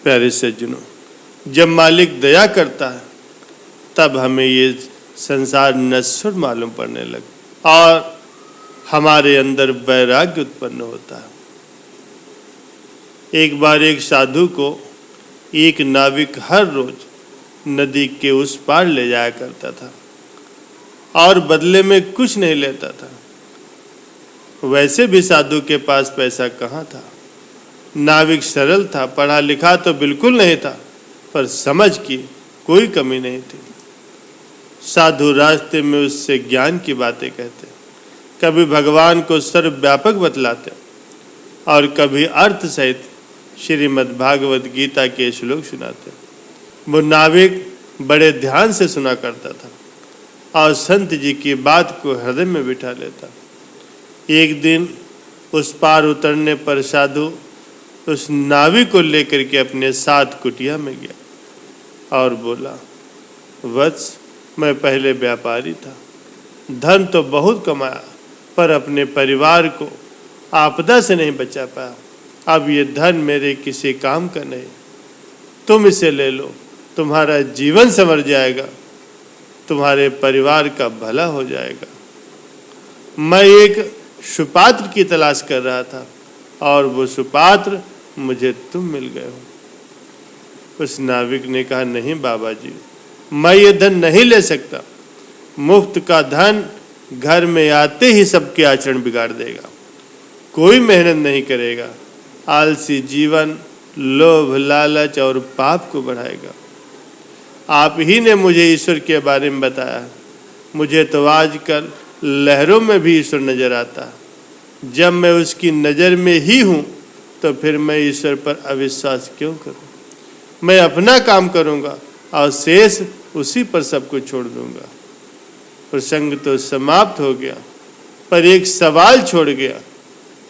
प्यारे सज्जनों, जब मालिक दया करता है तब हमें ये संसार नश्वर मालूम पड़ने लगता और हमारे अंदर वैराग्य उत्पन्न होता है। एक बार एक साधु को एक नाविक हर रोज नदी के उस पार ले जाया करता था और बदले में कुछ नहीं लेता था। वैसे भी साधु के पास पैसा कहाँ था। नाविक सरल था, पढ़ा लिखा तो बिल्कुल नहीं था, पर समझ की कोई कमी नहीं थी। साधु रास्ते में उससे ज्ञान की बातें कहते, कभी भगवान को सर्वव्यापक बतलाते और कभी अर्थ सहित श्रीमद् भागवत गीता के श्लोक सुनाते। वो नाविक बड़े ध्यान से सुना करता था और संत जी की बात को हृदय में बिठा लेता। एक दिन उस पार उतरने पर साधु उस नाविक को लेकर के अपने साथ कुटिया में गया और बोला, वत्स, मैं पहले व्यापारी था, धन तो बहुत कमाया, पर अपने परिवार को आपदा से नहीं बचा पाया। अब ये धन मेरे किसी काम का नहीं, तुम इसे ले लो, तुम्हारा जीवन संवर जाएगा, तुम्हारे परिवार का भला हो जाएगा। मैं एक सुपात्र की तलाश कर रहा था और वो सुपात्र मुझे तुम मिल गए हो। उस नाविक ने कहा, नहीं बाबा जी, मैं ये धन नहीं ले सकता। मुफ्त का धन घर में आते ही सबके आचरण बिगाड़ देगा, कोई मेहनत नहीं करेगा, आलसी जीवन लोभ लालच और पाप को बढ़ाएगा। आप ही ने मुझे ईश्वर के बारे में बताया, मुझे तो आजकल लहरों में भी ईश्वर नजर आता है। जब मैं उसकी नज़र में ही हूँ तो फिर मैं ईश्वर पर अविश्वास क्यों करूँ। मैं अपना काम करूँगा और शेष उसी पर सब कुछ छोड़ दूँगा। प्रसंग तो समाप्त हो गया, पर एक सवाल छोड़ गया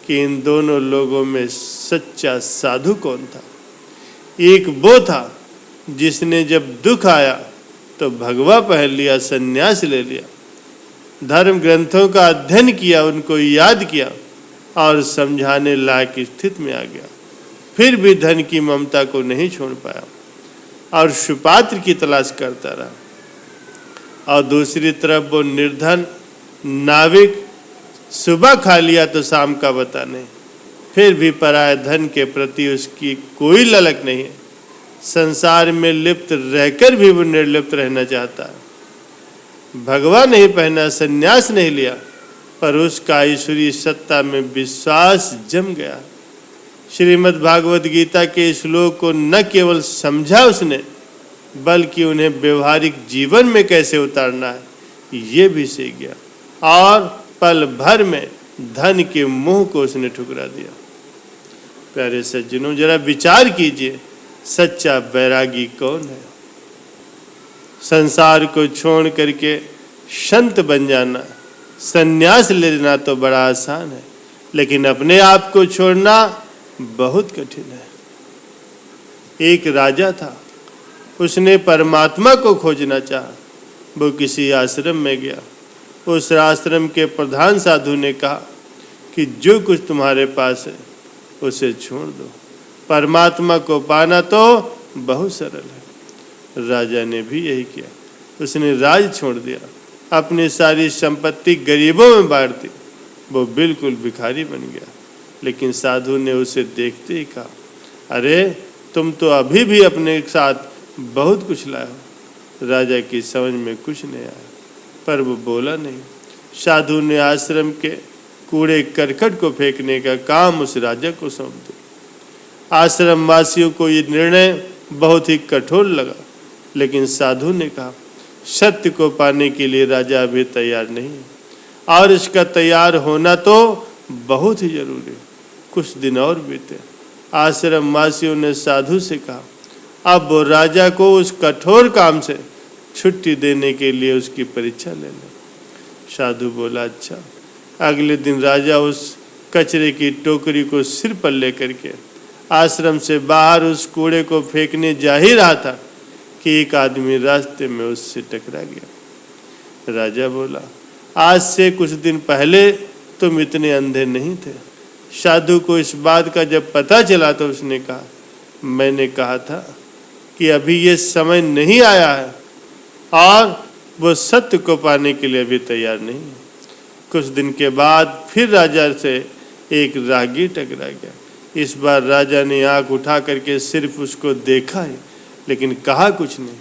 कि इन दोनों लोगों में सच्चा साधु कौन था। एक वो था जिसने जब दुख आया तो भगवा पहन लिया, संन्यास ले लिया, धर्म ग्रंथों का अध्ययन किया, उनको याद किया और समझाने लायक स्थिति में आ गया, फिर भी धन की ममता को नहीं छोड़ पाया और सुपात्र की तलाश करता रहा। और दूसरी तरफ वो निर्धन नाविक सुबह खा लिया तो शाम का बता नहीं, फिर भी पराये धन के प्रति उसकी कोई ललक नहीं है। संसार में लिप्त रहकर भी वो निर्लिप्त रहना चाहता है। भगवा नहीं पहना, संन्यास नहीं लिया, पर उसका ईश्वरीय सत्ता में विश्वास जम गया। श्रीमद् भागवत गीता के श्लोक को न केवल समझा उसने, बल्कि उन्हें व्यवहारिक जीवन में कैसे उतारना है ये भी सीख गया और पल भर में धन के मोह को उसने ठुकरा दिया। प्यारे सज्जनों, जरा विचार कीजिए, सच्चा वैरागी कौन है। संसार को छोड़ करके संत बन जाना, संन्यास लेना तो बड़ा आसान है, लेकिन अपने आप को छोड़ना बहुत कठिन है। एक राजा था, उसने परमात्मा को खोजना चाहा। वो किसी आश्रम में गया। उस आश्रम के प्रधान साधु ने कहा कि जो कुछ तुम्हारे पास है उसे छोड़ दो, परमात्मा को पाना तो बहुत सरल है। राजा ने भी यही किया, उसने राज छोड़ दिया, अपनी सारी संपत्ति गरीबों में बांट दी। वो बिल्कुल भिखारी बन गया। लेकिन साधु ने उसे देखते ही कहा, अरे तुम तो अभी भी अपने साथ बहुत कुछ लाए हो। राजा की समझ में कुछ नहीं आया, पर वो बोला नहीं। साधु ने आश्रम के कूड़े करकट को फेंकने का काम उस राजा को सौंप दिया। आश्रम वासियों को ये निर्णय बहुत ही कठोर लगा, लेकिन साधु ने कहा, सत्य को पाने के लिए राजा अभी तैयार नहीं है और इसका तैयार होना तो बहुत ही जरूरी है। कुछ दिन और बीते। आश्रम वासियों ने साधु से कहा, अब वो राजा को उस कठोर काम से छुट्टी देने के लिए उसकी परीक्षा ले लें। साधु बोला, अच्छा। अगले दिन राजा उस कचरे की टोकरी को सिर पर लेकर के आश्रम से बाहर उस कूड़े को फेंकने जा ही रहा था कि एक आदमी रास्ते में उससे टकरा गया। राजा बोला, आज से कुछ दिन पहले तुम इतने अंधे नहीं थे। साधु को इस बात का जब पता चला तो उसने कहा, मैंने कहा था कि अभी ये समय नहीं आया है और वो सत्य को पाने के लिए अभी तैयार नहीं है। कुछ दिन के बाद फिर राजा से एक राहगीर टकरा गया। इस बार राजा ने आंख उठा करके सिर्फ उसको देखा ही, लेकिन कहा कुछ नहीं।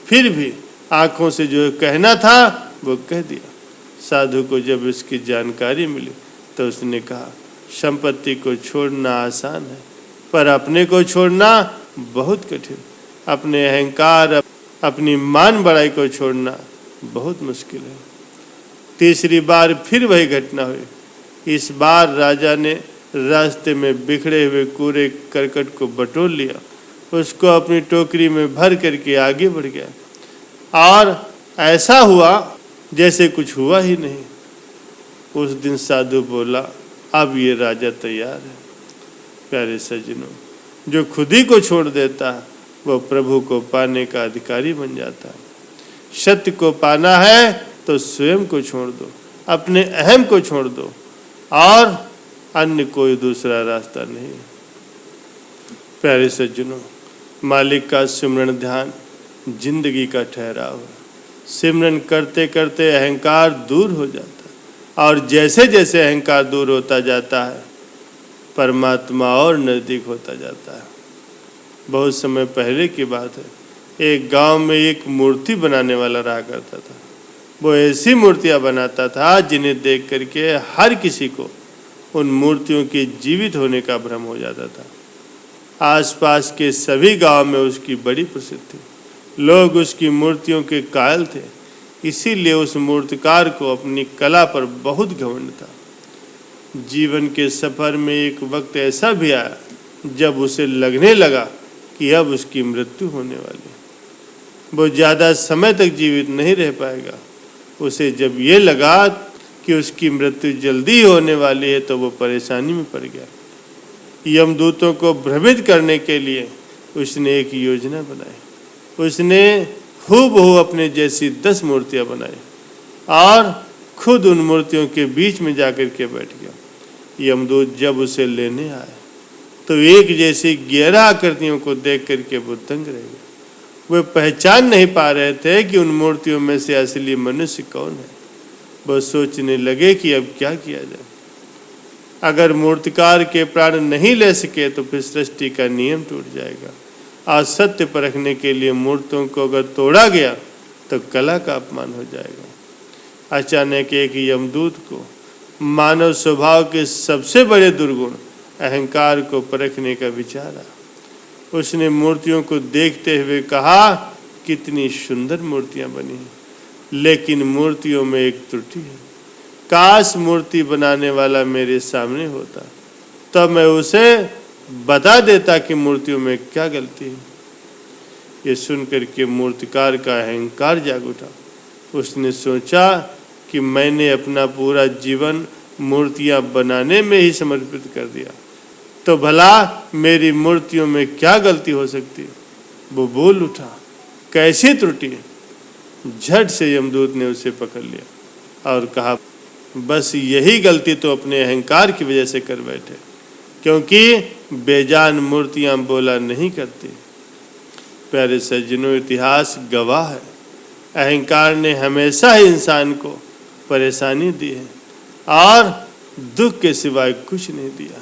फिर भी आंखों से जो कहना था वो कह दिया। साधु को जब इसकी जानकारी मिली तो उसने कहा, संपत्ति को छोड़ना आसान है पर अपने को छोड़ना बहुत कठिन। अपने अहंकार, अपनी मान बड़ाई को छोड़ना बहुत मुश्किल है। तीसरी बार फिर वही घटना हुई। इस बार राजा ने रास्ते में बिखरे हुए कूड़े करकट को बटोर लिया, उसको अपनी टोकरी में भर करके आगे बढ़ गया और ऐसा हुआ जैसे कुछ हुआ ही नहीं। उस दिन साधु बोला, अब ये राजा तैयार है। प्यारे सज्जनों, जो खुद ही को छोड़ देता है वो प्रभु को पाने का अधिकारी बन जाता है। सत्य को पाना है तो स्वयं को छोड़ दो, अपने अहम को छोड़ दो और अन्य कोई दूसरा रास्ता नहीं। प्यारे सज्जनों, मालिक का सिमरन ध्यान जिंदगी का ठहराव है। सिमरन करते करते अहंकार दूर हो जाता है और जैसे जैसे अहंकार दूर होता जाता है परमात्मा और नज़दीक होता जाता है। बहुत समय पहले की बात है, एक गांव में एक मूर्ति बनाने वाला रहा करता था। वो ऐसी मूर्तियां बनाता था जिन्हें देख करके हर किसी को उन मूर्तियों के जीवित होने का भ्रम हो जाता था। आसपास के सभी गांव में उसकी बड़ी प्रसिद्धि थी। लोग उसकी मूर्तियों के कायल थे, इसीलिए उस मूर्तिकार को अपनी कला पर बहुत घमंड था। जीवन के सफर में एक वक्त ऐसा भी आया जब उसे लगने लगा कि अब उसकी मृत्यु होने वाली। वो ज़्यादा समय तक जीवित नहीं रह पाएगा। उसे जब ये लगा कि उसकी मृत्यु जल्दी होने वाली है तो वो परेशानी में पड़ गया। यमदूतों को भ्रमित करने के लिए उसने एक योजना बनाई। उसने हूबहू अपने जैसी 10 मूर्तियां बनाई और खुद उन मूर्तियों के बीच में जाकर के बैठ गया। यमदूत जब उसे लेने आए तो एक जैसी 11 आकृतियों को देख करके वो दंग रह गए। वे पहचान नहीं पा रहे थे कि उन मूर्तियों में से असली मनुष्य कौन है। वो सोचने लगे कि अब क्या किया जाए। अगर मूर्तिकार के प्राण नहीं ले सके तो फिर सृष्टि का नियम टूट जाएगा। आज सत्य परखने के लिए मूर्तियों को अगर तोड़ा गया तो कला का अपमान हो जाएगा। अचानक एक यमदूत को मानव स्वभाव के सबसे बड़े दुर्गुण अहंकार को परखने का विचार आया। उसने मूर्तियों को देखते हुए कहा, कितनी सुंदर मूर्तियां बनी हैं, लेकिन मूर्तियों में एक त्रुटि है। काश मूर्ति बनाने वाला मेरे सामने होता तो मैं उसे बता देता कि मूर्तियों में क्या गलती है। ये सुनकर के मूर्तिकार का अहंकार जाग उठा। उसने सोचा कि मैंने अपना पूरा जीवन मूर्तियां बनाने में ही समर्पित कर दिया, तो भला मेरी मूर्तियों में क्या गलती हो सकती है। वो बोल उठा, कैसी त्रुटि है। झट से यमदूत ने उसे पकड़ लिया और कहा, बस यही गलती तो अपने अहंकार की वजह से कर बैठे, क्योंकि बेजान मूर्तियां बोला नहीं करती। प्यारे सज्जनों, इतिहास गवाह है, अहंकार ने हमेशा ही इंसान को परेशानी दी है और दुख के सिवाय कुछ नहीं दिया।